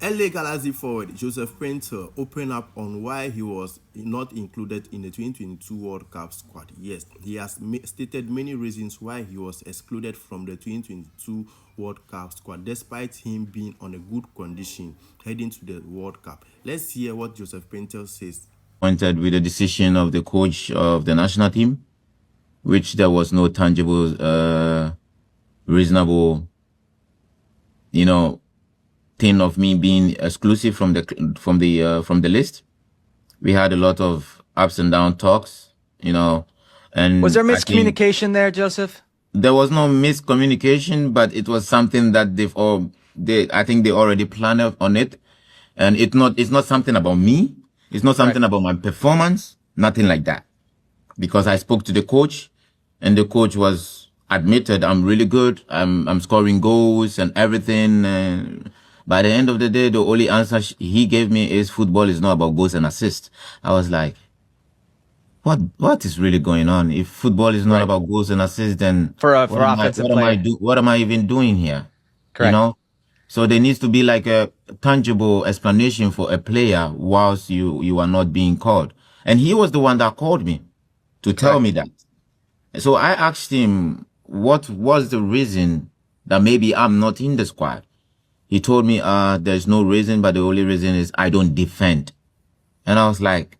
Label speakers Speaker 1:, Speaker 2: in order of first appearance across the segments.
Speaker 1: LA Galaxy forward Joseph Paintsil opened up on why he was not included in the 2022 World Cup squad. Yes, he has stated many reasons why he was excluded from the 2022 World Cup squad, despite him being on a good condition heading to the World Cup. Let's hear what Joseph Paintsil says.
Speaker 2: Pointed with the decision of the coach of the national team, which there was no tangible, reasonable, thing of me being exclusive from the list. We had a lot of ups and down talks, and
Speaker 3: Was there
Speaker 2: I think
Speaker 3: miscommunication there, Joseph?
Speaker 2: there was no miscommunication, but it was something that I think they already planned on it, and it's not something about me. It's not something about my performance. Nothing like that. Because I spoke to the coach, and the coach was admitted I'm really good. I'm scoring goals and everything. And by the end of the day, the only answer he gave me is football is not about goals and assists. I was like, what is really going on? If football is not about goals and assists, then
Speaker 3: For
Speaker 2: what am I
Speaker 3: offensive
Speaker 2: what am I
Speaker 3: player.
Speaker 2: what am I even doing here?
Speaker 3: Correct.
Speaker 2: So there needs to be like a tangible explanation for a player whilst you are not being called. And he was the one that called me to tell me that. So I asked him what was the reason that maybe I'm not in the squad. He told me there's no reason, but the only reason is I don't defend. And I was like,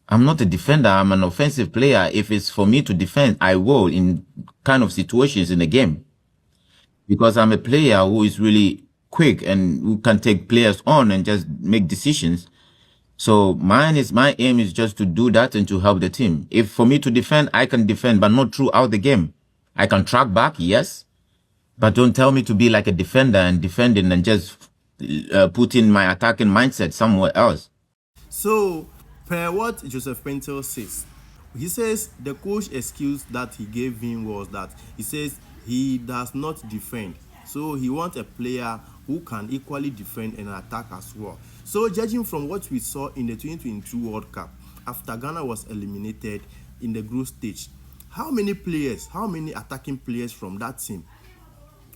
Speaker 2: I'm not a defender, I'm an offensive player. If it's for me to defend, I will in kind of situations in the game. Because I'm a player who is really quick and who can take players on and just make decisions. So my aim is just to do that and to help the team. If for me to defend, I can defend, but not throughout the game. I can track back, yes, but don't tell me to be like a defender and defending and just put in my attacking mindset somewhere else.
Speaker 1: So, per what Joseph Paintsil says, he says the coach excuse that he gave him was that he says he does not defend. So he wants a player who can equally defend and attack as well. So judging from what we saw in the 2022 World Cup, after Ghana was eliminated in the group stage, how many attacking players from that team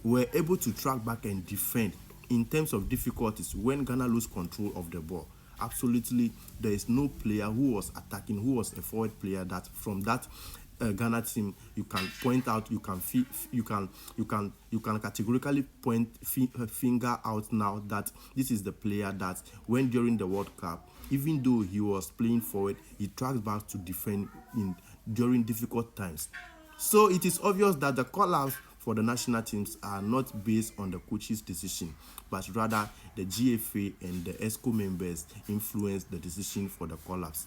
Speaker 1: were able to track back and defend in terms of difficulties when Ghana lose control of the ball? Absolutely, there is no player who was attacking, who was a forward player that from that Ghana team you can point out, you can categorically point finger out now that this is the player that when during the World Cup, even though he was playing forward, he tracks back to defend during difficult times. So it is obvious that the call-outs for the national teams are not based on the coach's decision, but rather the GFA and the ESCO members influence the decision for the call-ups.